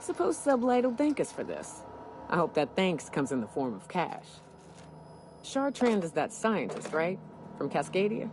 Suppose Sublight thank us for this. I hope that thanks comes in the form of cash. Chartrand is that scientist, right? From Cascadia?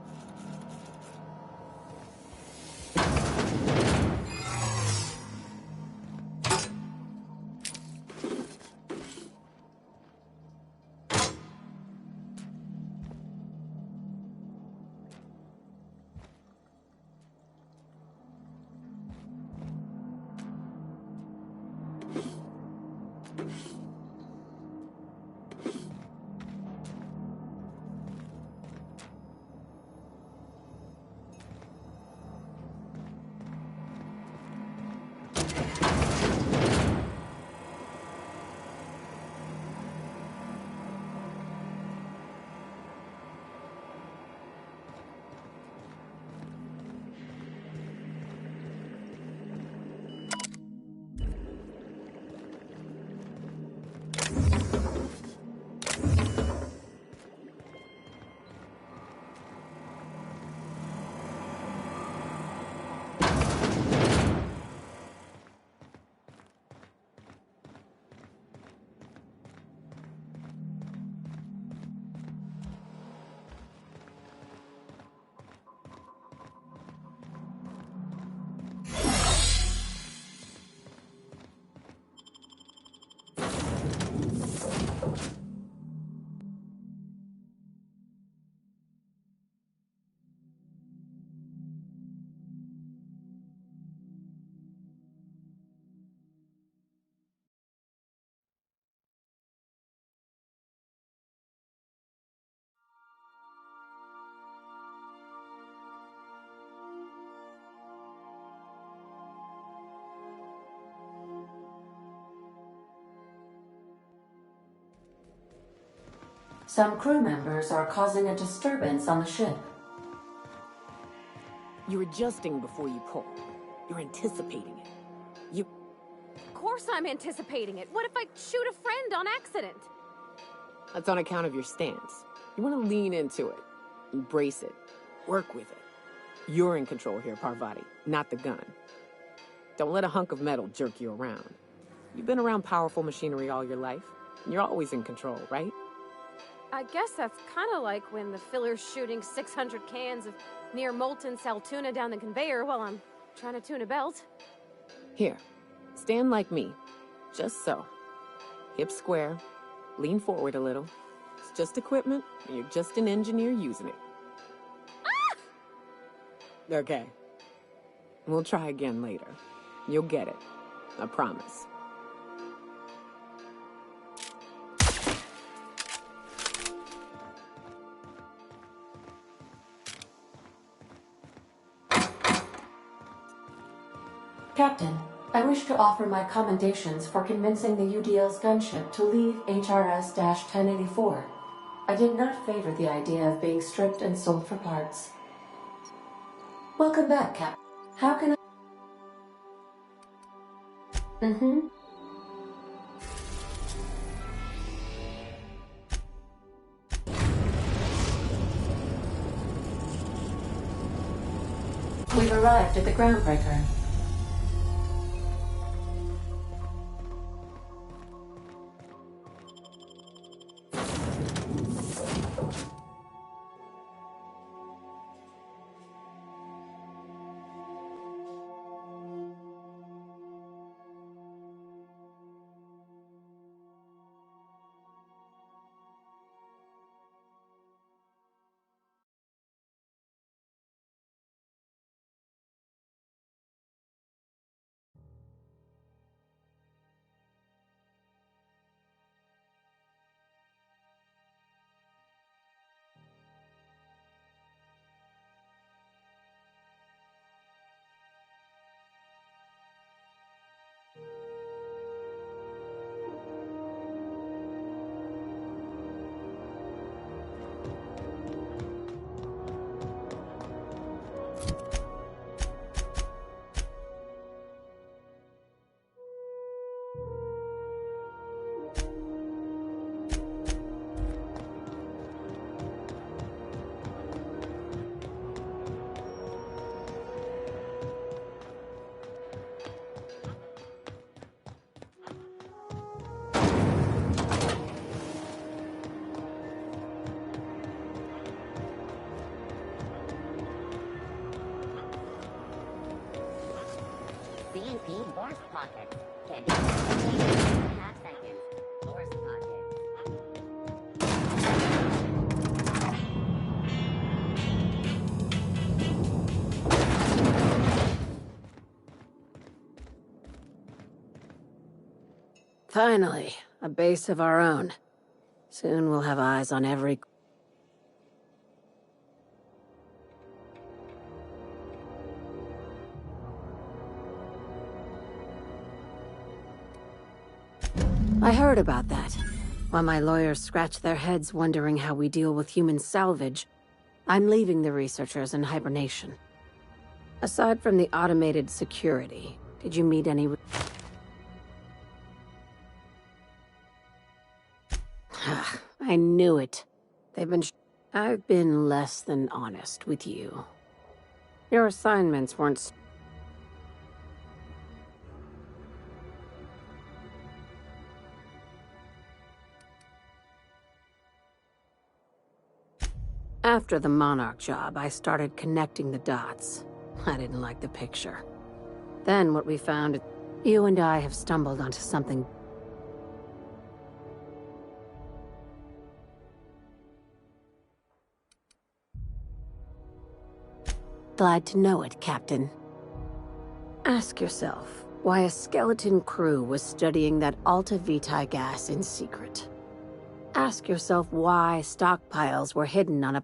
Some crew members are causing a disturbance on the ship. You're adjusting before you pull. You're anticipating it. Of course I'm anticipating it. What if I shoot a friend on accident? That's on account of your stance. You want to lean into it. Embrace it. Work with it. You're in control here, Parvati, not the gun. Don't let a hunk of metal jerk you around. You've been around powerful machinery all your life, and you're always in control, right? I guess that's kind of like when the filler's shooting 600 cans of near molten cell tuna down the conveyor while I'm trying to tune a belt. Here, stand like me. Just so. Hips square. Lean forward a little. It's just equipment, and you're just an engineer using it. Ah! Okay. We'll try again later. You'll get it. I promise. Captain, I wish to offer my commendations for convincing the UDL's gunship to leave HRS-1084. I did not favor the idea of being stripped and sold for parts. Welcome back, Captain. How can I... We've arrived at the groundbreaker. TNT Force Pocket. Can do 2.5 seconds. Force Pocket. Finally, a base of our own. Soon we'll have eyes on every... I heard about that. While my lawyers scratch their heads wondering how we deal with human salvage, I'm leaving the researchers in hibernation. Aside from the automated security, did you meet any... I knew it. I've been less than honest with you. Your assignments weren't... After the Monarch job, I started connecting the dots. I didn't like the picture. Then what we found... You and I have stumbled onto something... Glad to know it, Captain. Ask yourself why a skeleton crew was studying that Alta Vitae gas in secret. Ask yourself why stockpiles were hidden on a...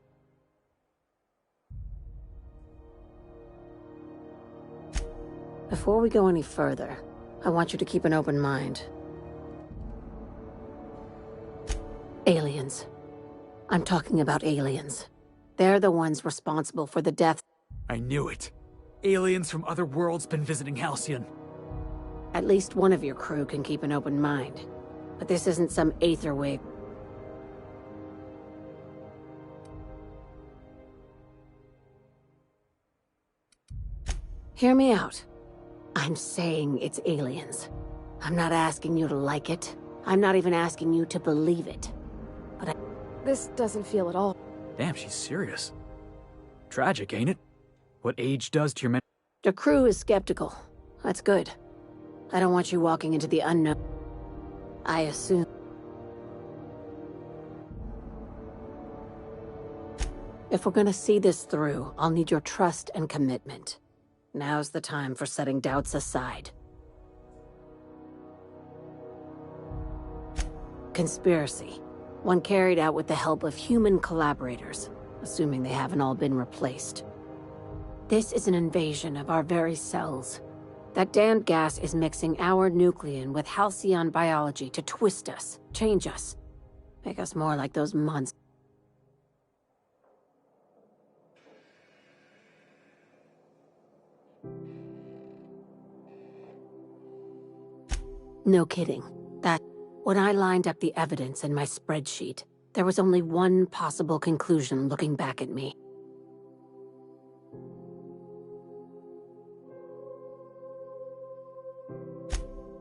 Before we go any further, I want you to keep an open mind. Aliens. I'm talking about aliens. They're the ones responsible for the deaths. I knew it. Aliens from other worlds been visiting Halcyon. At least one of your crew can keep an open mind. But this isn't some aetherwave. Hear me out. I'm saying it's aliens. I'm not asking you to like it. I'm not even asking you to believe it. But This doesn't feel at all. Damn, she's serious. Tragic, ain't it? What age does to your men. the crew is skeptical. That's good. I don't want you walking into the unknown. I assume... If we're gonna see this through, I'll need your trust and commitment. Now's the time for setting doubts aside. Conspiracy. One carried out with the help of human collaborators, assuming they haven't all been replaced. This is an invasion of our very cells. That damned gas is mixing our nucleon with halcyon biology to twist us, change us, make us more like those monsters. No kidding. When I lined up the evidence in my spreadsheet, there was only one possible conclusion looking back at me.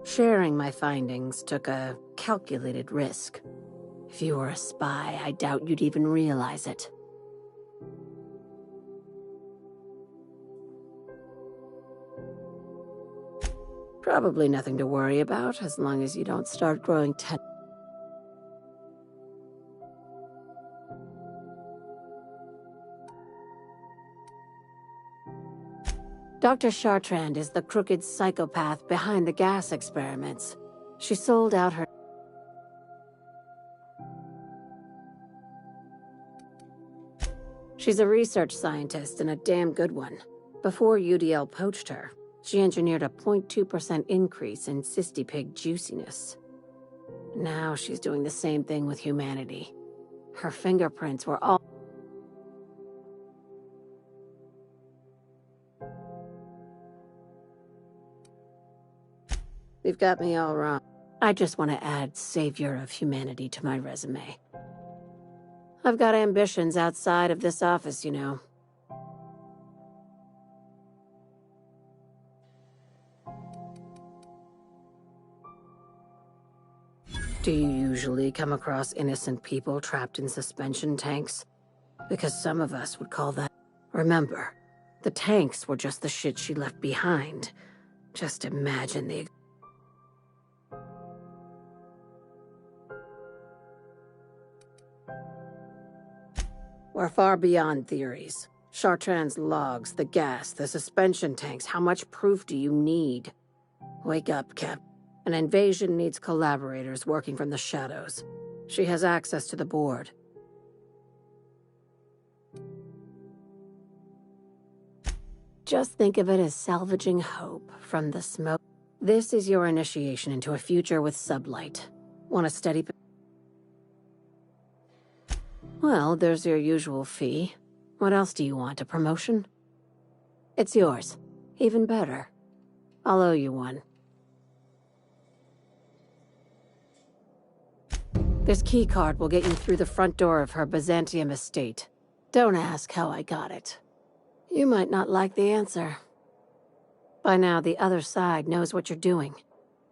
Sharing my findings took a calculated risk. If you were a spy, I doubt you'd even realize it. Probably nothing to worry about, as long as you don't start growing Dr. Chartrand is the crooked psychopath behind the gas experiments. She sold out her... She's a research scientist and a damn good one. Before UDL poached her, she engineered a 0.2% increase in cystipig juiciness. Now she's doing the same thing with humanity. Her fingerprints were all... You've got me all wrong. I just want to add savior of humanity to my resume. I've got ambitions outside of this office, you know. Do you usually come across innocent people trapped in suspension tanks? Because some of us would call that... Remember, the tanks were just the shit she left behind. Just imagine the... We're far beyond theories. Chartrand's logs, the gas, the suspension tanks, how much proof do you need? Wake up, Cap. An invasion needs collaborators working from the shadows. She has access to the board. Just think of it as salvaging hope from the smoke. This is your initiation into a future with sublight. Want a steady... Well, there's your usual fee. What else do you want, a promotion? It's yours. Even better. I'll owe you one. This keycard will get you through the front door of her Byzantium estate. Don't ask how I got it. You might not like the answer. By now, the other side knows what you're doing.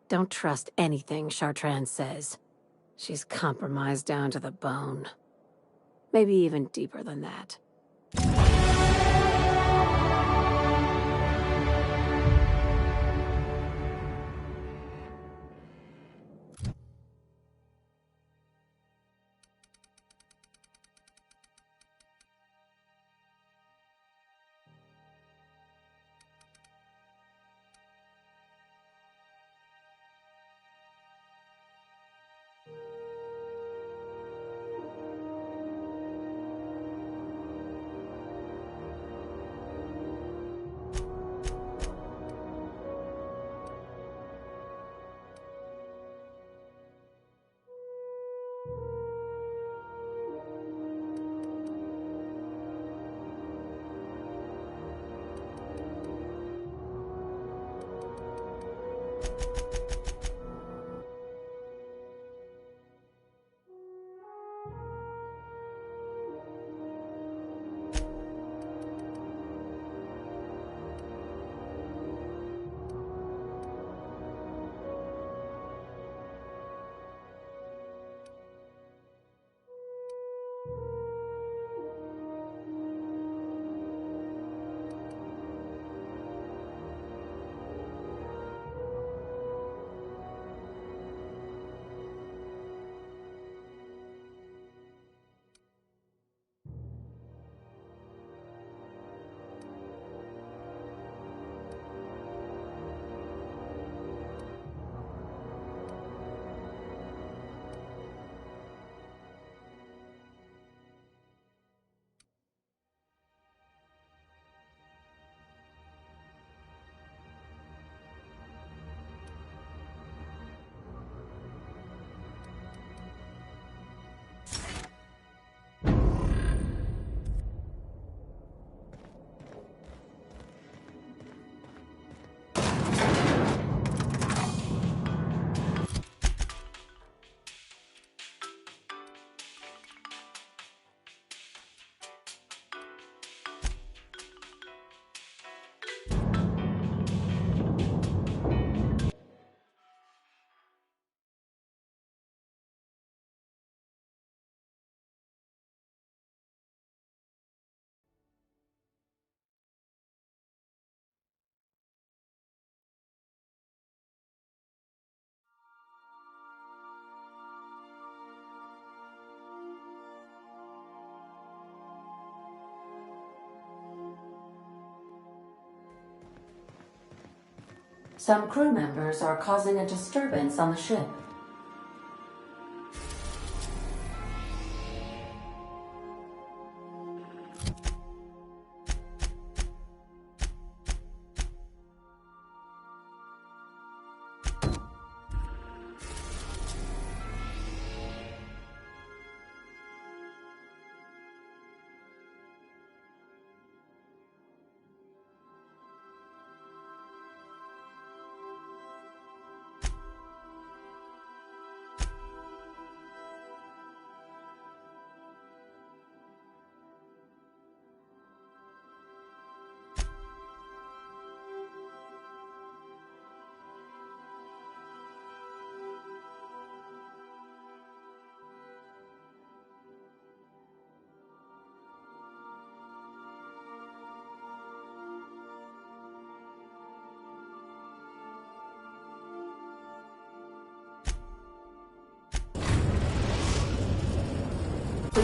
Don't trust anything Chartrand says. She's compromised down to the bone. Maybe even deeper than that. Some crew members are causing a disturbance on the ship.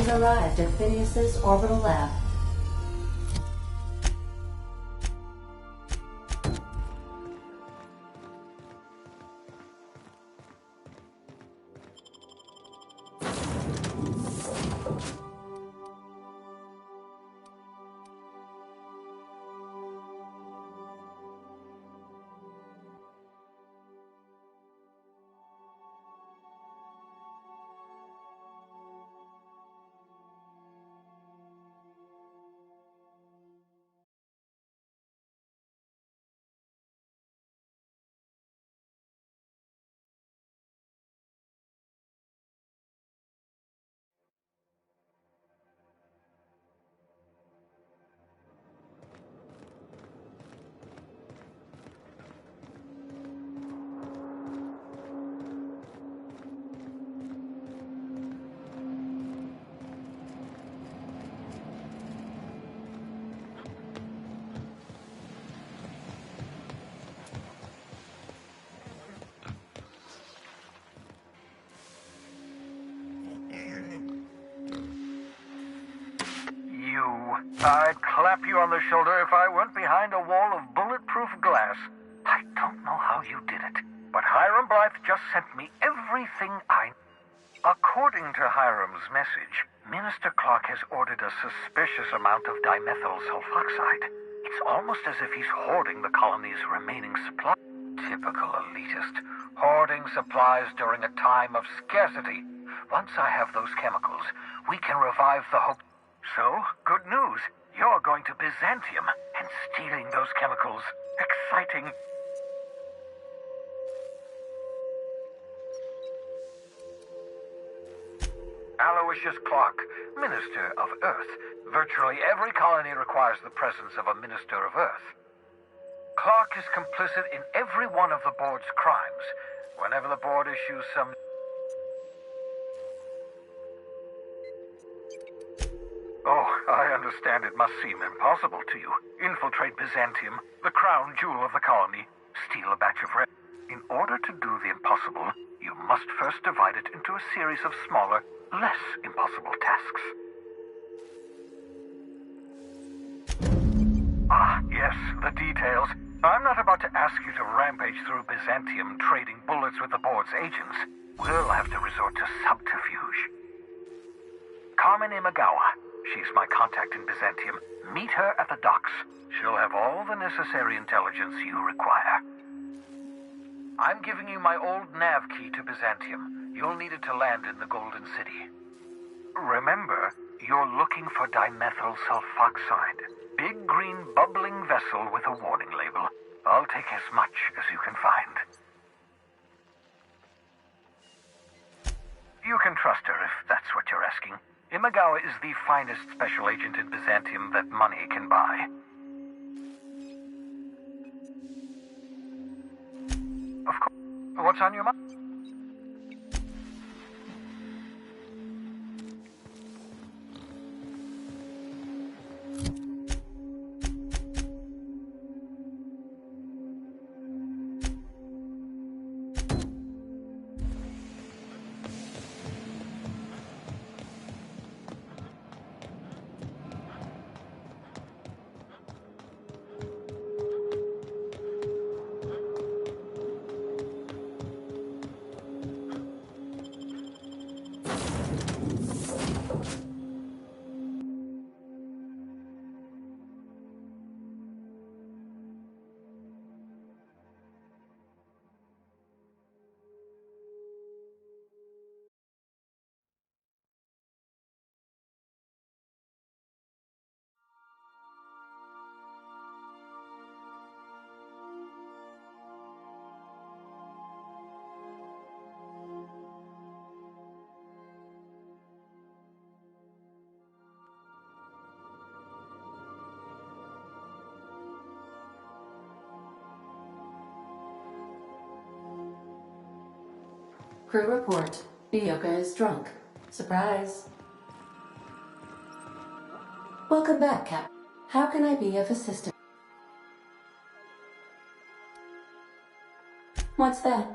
has arrived at Phineas's orbital lab. I'd clap you on the shoulder if I weren't behind a wall of bulletproof glass. I don't know how you did it, but Hiram Blythe just sent me everything I... According to Hiram's message, Minister Clark has ordered a suspicious amount of dimethyl sulfoxide. It's almost as if he's hoarding the colony's remaining supply. Typical elitist. Hoarding supplies during a time of scarcity. Once I have those chemicals, we can revive the hope. So, good news. You're going to Byzantium and stealing those chemicals. Exciting. Aloysius Clark, Minister of Earth. Virtually every colony requires the presence of a Minister of Earth. Clark is complicit in every one of the board's crimes. Whenever the board issues some... Oh, I understand it must seem impossible to you. Infiltrate Byzantium, the crown jewel of the colony, steal a batch of red. In order to do the impossible, you must first divide it into a series of smaller, less impossible tasks. Ah, yes, the details. I'm not about to ask you to rampage through Byzantium trading bullets with the board's agents. We'll have to resort to subterfuge. Carmen Imagawa. She's my contact in Byzantium. Meet her at the docks. She'll have all the necessary intelligence you require. I'm giving you my old nav key to Byzantium. You'll need it to land in the Golden City. Remember, you're looking for dimethyl sulfoxide. Big green bubbling vessel with a warning label. I'll take as much as you can find. You can trust her if that's what you're asking. Imagawa is the finest special agent in Byzantium that money can buy. Of course. What's on your mind? Crew report. Ioka is drunk. Surprise. Welcome back, Cap. How can I be of assistance? What's that?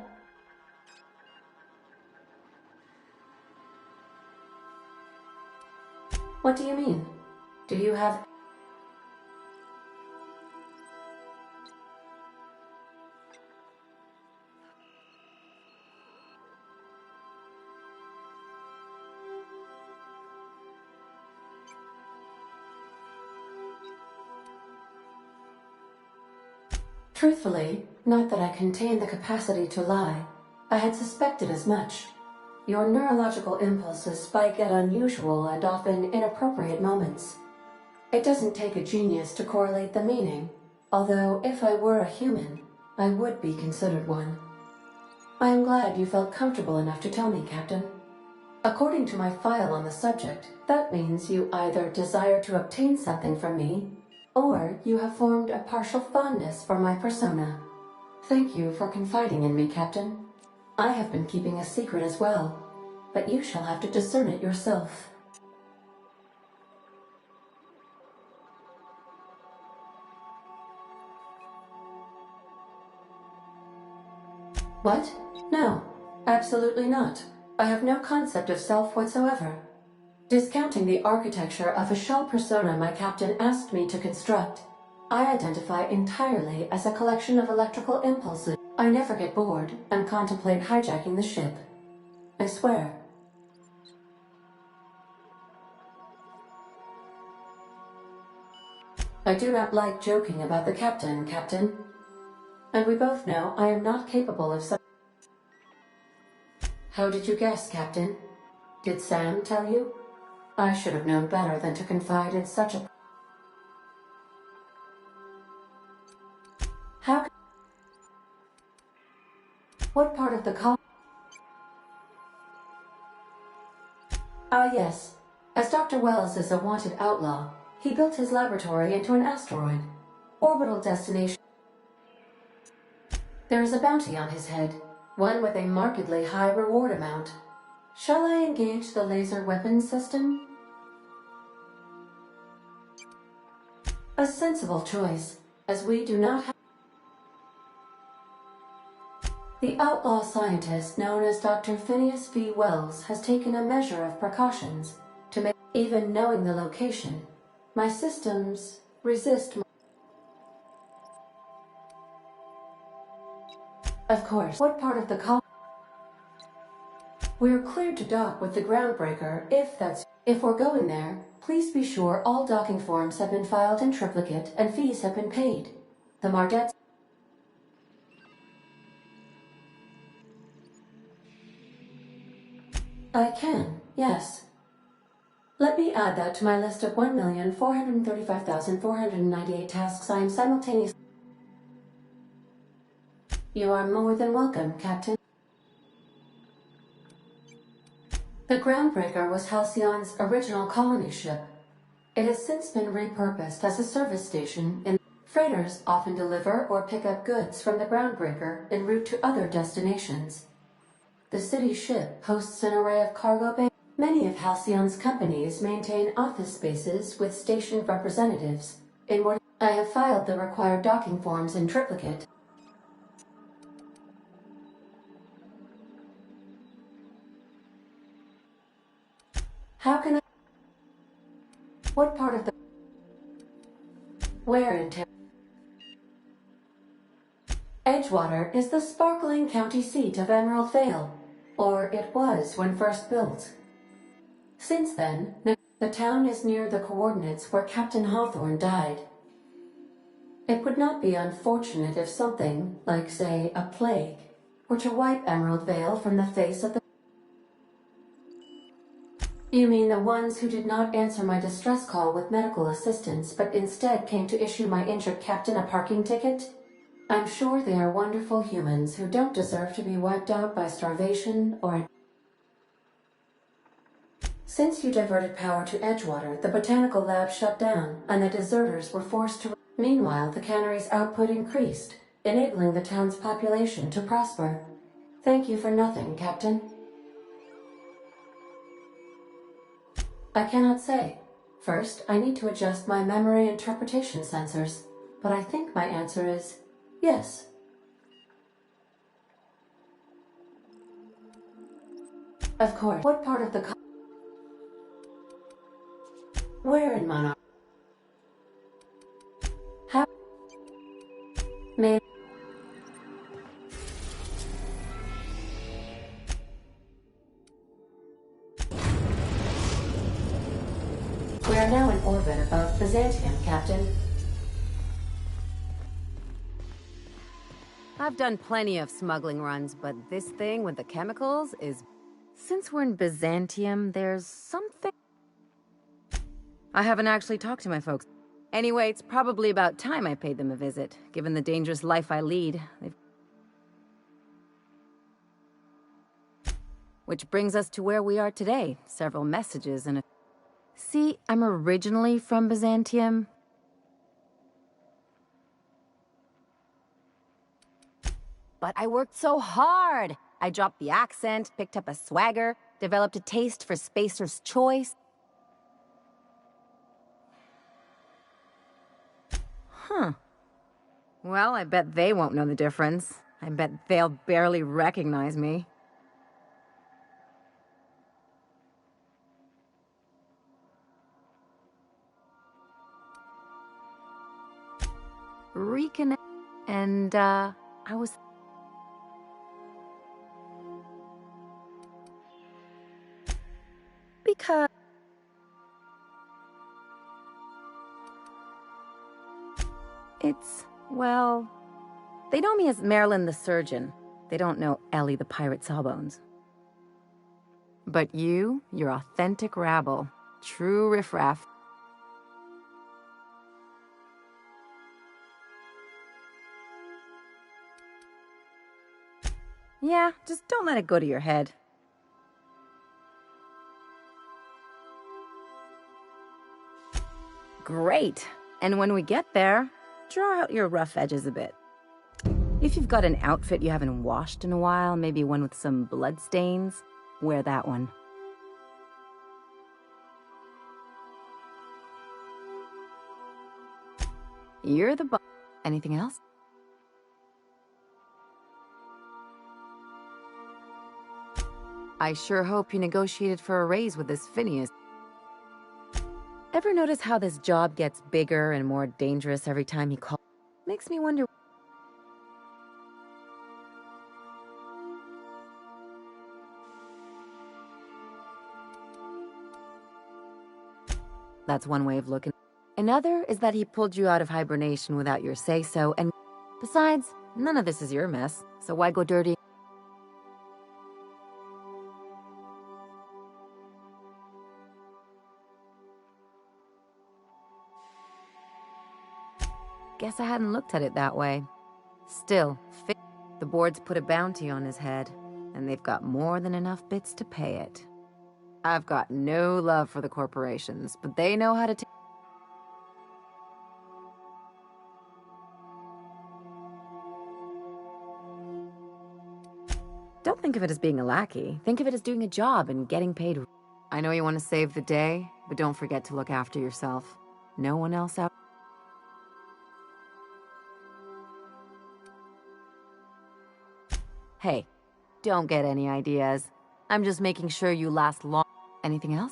What do you mean? Do you have... Truthfully, not that I contain the capacity to lie. I had suspected as much. Your neurological impulses spike at unusual and often inappropriate moments. It doesn't take a genius to correlate the meaning, although if I were a human, I would be considered one. I am glad you felt comfortable enough to tell me, Captain. According to my file on the subject, that means you either desire to obtain something from me, or you have formed a partial fondness for my persona. Thank you for confiding in me, Captain. I have been keeping a secret as well, but you shall have to discern it yourself. What? No, absolutely not. I have no concept of self whatsoever. Discounting the architecture of a shell persona my captain asked me to construct, I identify entirely as a collection of electrical impulses. I never get bored and contemplate hijacking the ship. I swear. I do not like joking about the captain, Captain. And we both know I am not capable of such... How did you guess, Captain? Did Sam tell you? I should have known better than to confide in such a... How... What part of the call... Ah, yes. As Dr. Wells is a wanted outlaw, he built his laboratory into an asteroid. Orbital destination... There is a bounty on his head, one with a markedly high reward amount. Shall I engage the laser weapons system? A sensible choice, as we do not have... The outlaw scientist known as Dr. Phineas V. Wells has taken a measure of precautions to make... Even knowing the location, my systems resist... Of course, what part of the call... We're cleared to dock with the Groundbreaker, if we're going there, please be sure all docking forms have been filed in triplicate and fees have been paid. The Mardettes... I can, yes. Let me add that to my list of 1,435,498 tasks I am simultaneously... You are more than welcome, Captain. The Groundbreaker was Halcyon's original colony ship. It has since been repurposed as a service station and freighters often deliver or pick up goods from the Groundbreaker en route to other destinations. The city ship hosts an array of cargo bays. Many of Halcyon's companies maintain office spaces with stationed representatives. In what I have filed the required docking forms in triplicate. How can I... What part of the... Where in town? Edgewater is the sparkling county seat of Emerald Vale, or it was when first built. Since then, the town is near the coordinates where Captain Hawthorne died. It would not be unfortunate if something, like say, a plague, were to wipe Emerald Vale from the face of the... You mean the ones who did not answer my distress call with medical assistance, but instead came to issue my injured captain a parking ticket? I'm sure they are wonderful humans who don't deserve to be wiped out by starvation or... Since you diverted power to Edgewater, the botanical lab shut down, and the deserters were forced to... Meanwhile, the cannery's output increased, enabling the town's population to prosper. Thank you for nothing, Captain. I cannot say. First, I need to adjust my memory interpretation sensors, but I think my answer is yes. Of course. What part of the... Where in Monarch? How? May. We are now in orbit above Byzantium, Captain. I've done plenty of smuggling runs, but this thing with the chemicals is... Since we're in Byzantium, there's something... I haven't actually talked to my folks. Anyway, it's probably about time I paid them a visit, given the dangerous life I lead. Which brings us to where we are today. Several messages and a... See, I'm originally from Byzantium. But I worked so hard! I dropped the accent, picked up a swagger, developed a taste for Spacer's Choice. Huh. Well, I bet they won't know the difference. I bet they'll barely recognize me. Reconnect... And, I was... Because... It's... well... They know me as Marilyn the Surgeon. They don't know Ellie the Pirate Sawbones. But you're authentic rabble. True riffraff. Yeah, just don't let it go to your head. Great. And when we get there, draw out your rough edges a bit. If you've got an outfit you haven't washed in a while, maybe one with some blood stains, wear that one. You're the boss. Anything else? I sure hope you negotiated for a raise with this Phineas. Ever notice how this job gets bigger and more dangerous every time he calls? Makes me wonder... That's one way of looking. Another is that he pulled you out of hibernation without your say-so, and besides, none of this is your mess, so why go dirty? Guess I hadn't looked at it that way. Still, the board's put a bounty on his head, and they've got more than enough bits to pay it. I've got no love for the corporations, but they know how to take... Don't think of it as being a lackey. Think of it as doing a job and getting paid. I know you want to save the day, but don't forget to look after yourself. No one else out... Hey, don't get any ideas. I'm just making sure you last long. Anything else?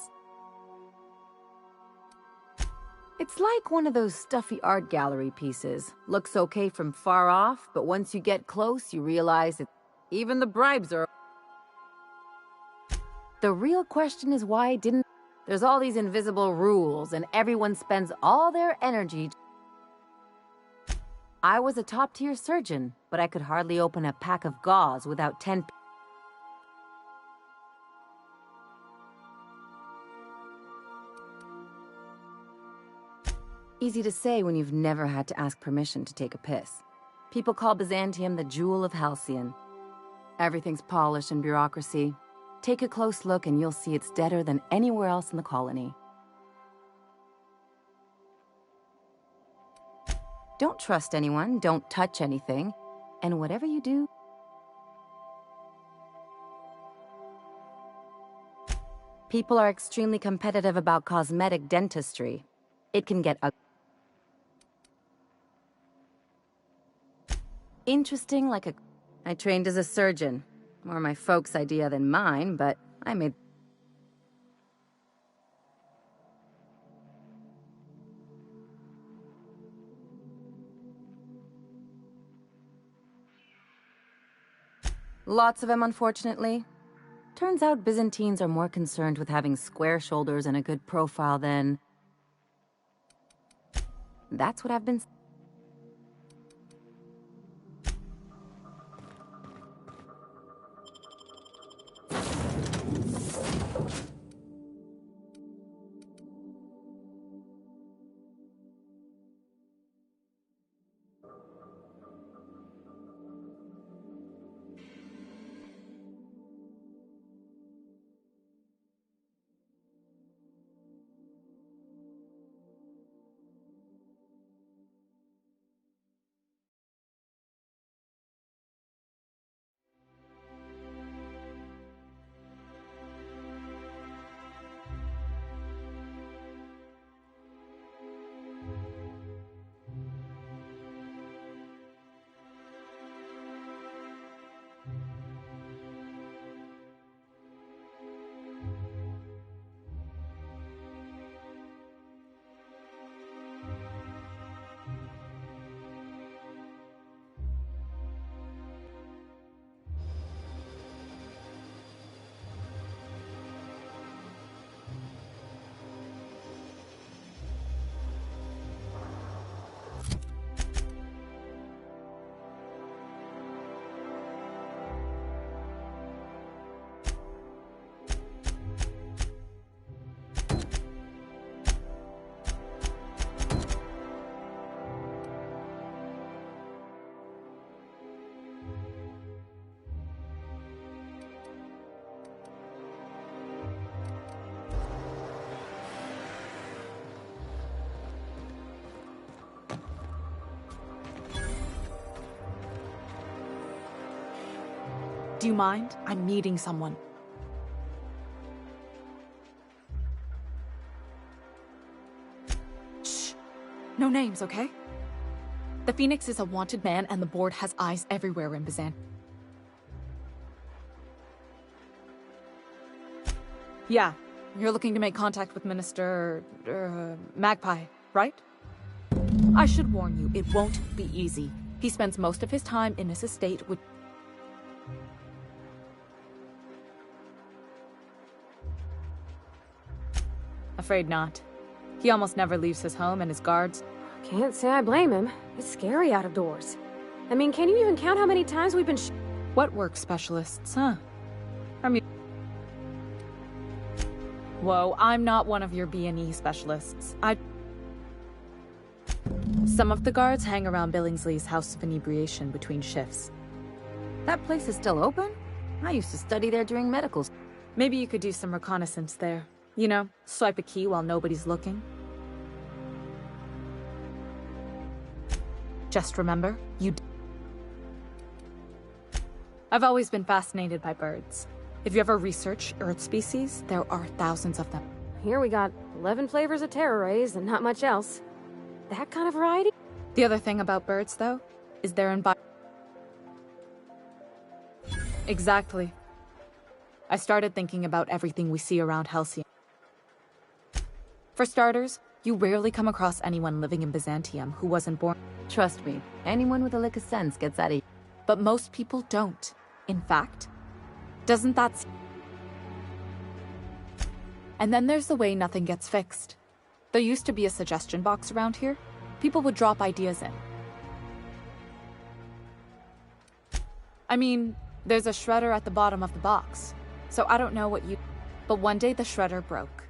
It's like one of those stuffy art gallery pieces. Looks okay from far off, but once you get close, you realize that even the bribes are... The real question is why didn't... There's all these invisible rules, and everyone spends all their energy... I was a top-tier surgeon, but I could hardly open a pack of gauze without 10... Easy to say when you've never had to ask permission to take a piss. People call Byzantium the Jewel of Halcyon. Everything's polished and bureaucracy. Take a close look and you'll see it's deader than anywhere else in the colony. Don't trust anyone, don't touch anything, and whatever you do... People are extremely competitive about cosmetic dentistry. It can get ugly. Interesting like a... I trained as a surgeon. More my folks' idea than mine, but I made... Lots of them, unfortunately. Turns out Byzantines are more concerned with having square shoulders and a good profile than... That's what I've been... Do you mind? I'm meeting someone. Shh. No names, okay? The Phoenix is a wanted man, and the board has eyes everywhere in Byzantium. Yeah, you're looking to make contact with Minister... Magpie, right? I should warn you, it won't be easy. He spends most of his time in his estate with... Afraid not. He almost never leaves his home and his guards. Can't say I blame him. It's scary out of doors. I mean, can you even count how many times we've been What work specialists, huh? I mean... Whoa, I'm not one of your B&E specialists. Some of the guards hang around Billingsley's House of Inebriation between shifts. That place is still open? I used to study there during medicals. Maybe you could do some reconnaissance there. You know, swipe a key while nobody's looking. Just remember, I've always been fascinated by birds. If you ever research Earth species, there are thousands of them. Here we got 11 flavors of terror rays and not much else. That kind of variety? The other thing about birds, though, is their Exactly. I started thinking about everything we see around Halcyon. For starters, you rarely come across anyone living in Byzantium who wasn't born. Trust me, anyone with a lick of sense gets out of... But most people don't. In fact, doesn't that... And then there's the way nothing gets fixed. There used to be a suggestion box around here. People would drop ideas in. I mean, there's a shredder at the bottom of the box. So I don't know what you... But one day the shredder broke.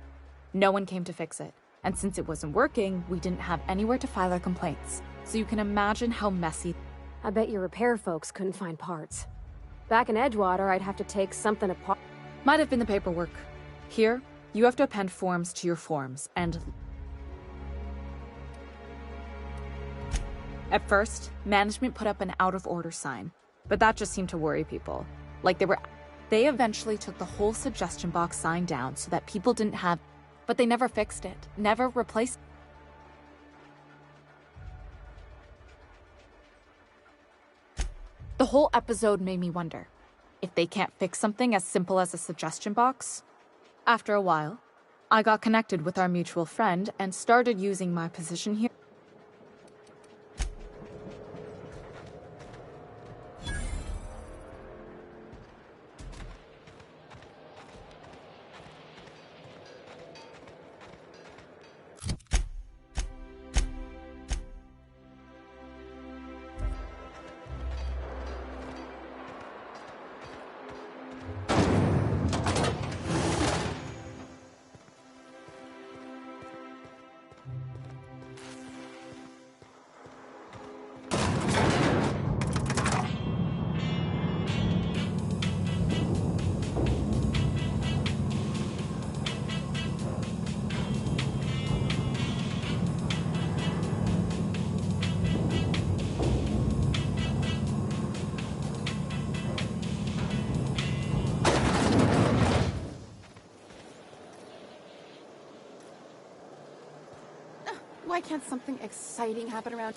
No one came to fix it. And since it wasn't working, we didn't have anywhere to file our complaints. So you can imagine how messy... I bet your repair folks couldn't find parts. Back in Edgewater, I'd have to take something apart. Might have been the paperwork. Here, you have to append forms to your forms, and... At first, management put up an out-of-order sign, but that just seemed to worry people. Like They eventually took the whole suggestion box sign down so that people didn't have... But they never fixed it, never replaced it. The whole episode made me wonder, if they can't fix something as simple as a suggestion box? After a while, I got connected with our mutual friend and started using my position here. can't something exciting happen around?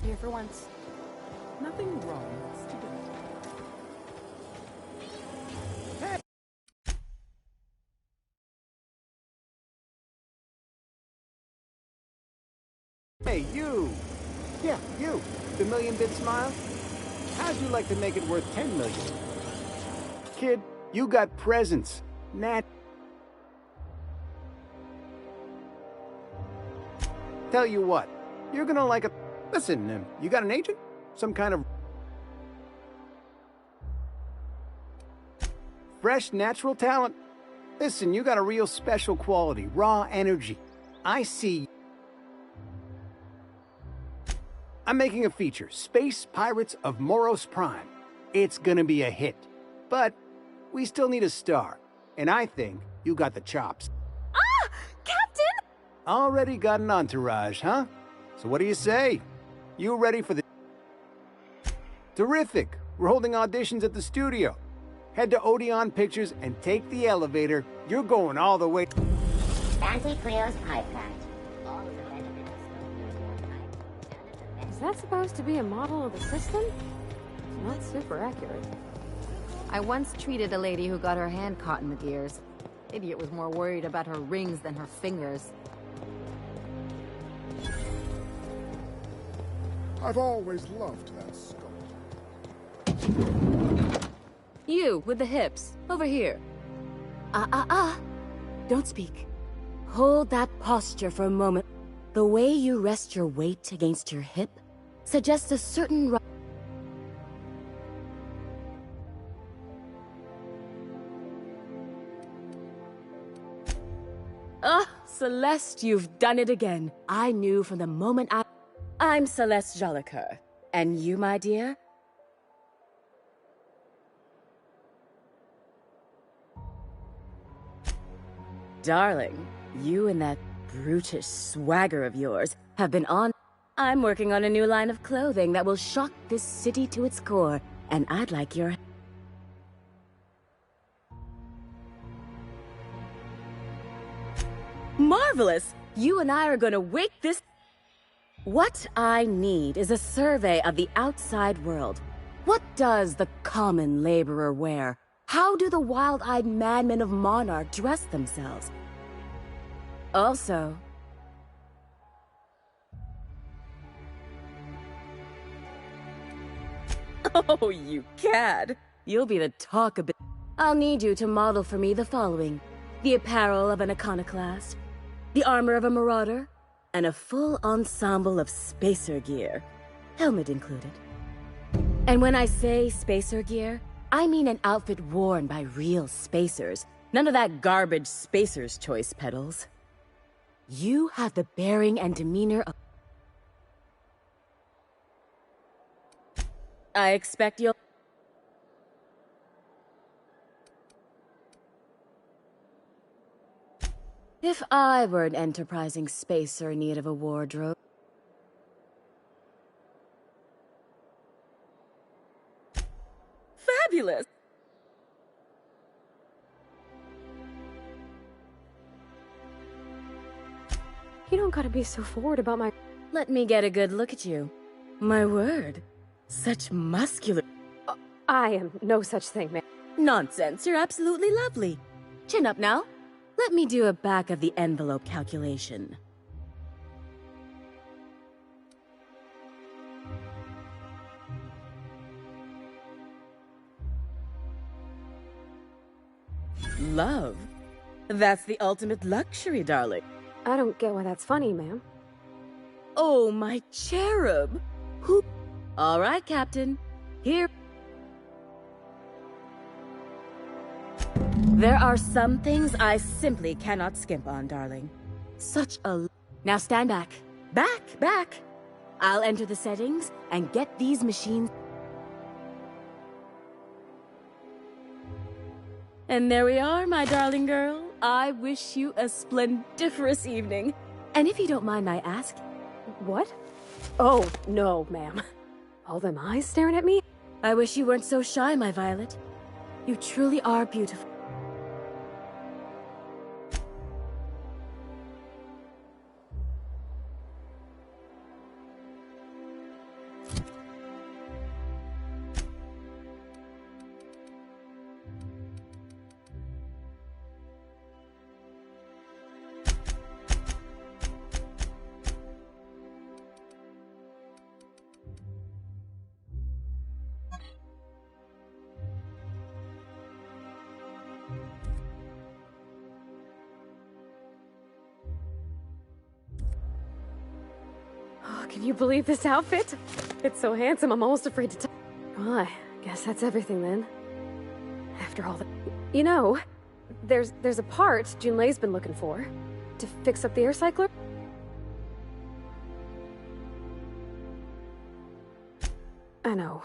Here for once. Nothing wrong with stupid. Hey, you! Yeah, you! The million-bit smile? How'd you like to make it worth 10 million? Kid, you got presents. Nat. Tell you what, you're gonna like a... Listen, you got an agent? Some kind of... fresh, natural talent? Listen, you got a real special quality, raw energy. I see... I'm making a feature, Space Pirates of Moros Prime. It's gonna be a hit. But we still need a star. And I think you got the chops. Ah! Captain! Already got an entourage, huh? So what do you say? You ready for the... Terrific! We're holding auditions at the studio. Head to Odeon Pictures and take the elevator. You're going all the way... Fancy Cleo's pipe cut. Is that supposed to be a model of the system? Not super accurate. I once treated a lady who got her hand caught in the gears. Idiot was more worried about her rings than her fingers. I've always loved that sculpture. You, with the hips. Over here. Don't speak. Hold that posture for a moment. The way you rest your weight against your hip suggests a certain... Celeste, you've done it again. I knew from the moment I'm Celeste Jolicoeur. And you, my dear? Darling, you and that brutish swagger of yours have been on... I'm working on a new line of clothing that will shock this city to its core, and I'd like your... Marvelous! You and I are gonna wake this... What I need is a survey of the outside world. What does the common laborer wear? How do the wild-eyed madmen of Monarch dress themselves? Also... Oh, you cad! You'll be the talk of it. I'll need you to model for me the following. The apparel of an iconoclast, the armor of a marauder, and a full ensemble of spacer gear. Helmet included. And when I say spacer gear, I mean an outfit worn by real spacers. None of that garbage spacer's choice pedals. You have the bearing and demeanor of... I expect you'll... If I were an enterprising spacer in need of a wardrobe... Fabulous! You don't gotta be so forward about my... Let me get a good look at you. My word. Such muscular... I am no such thing, man. Nonsense, you're absolutely lovely. Chin up now. Let me do a back-of-the-envelope calculation. Love? That's the ultimate luxury, darling. I don't get why that's funny, ma'am. Oh, my cherub! Who... All right, Captain. Here... There are some things I simply cannot skimp on, darling. Such a... Now stand back. Back! I'll enter the settings and get these machines... And there we are, my darling girl. I wish you a splendiferous evening. And if you don't mind my ask... What? Oh, no, ma'am. All them eyes staring at me? I wish you weren't so shy, my Violet. You truly are beautiful. Can you believe this outfit? It's so handsome, I'm almost afraid to touch. Well, I guess that's everything then. After all the... You know, there's a part Junlei's been looking for. To fix up the air cycler. I know.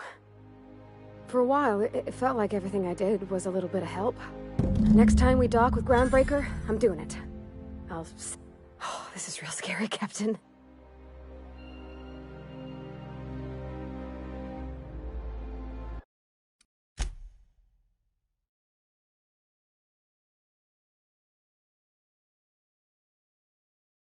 For a while, it felt like everything I did was a little bit of help. Next time we dock with Groundbreaker, I'm doing it. Oh, this is real scary, Captain.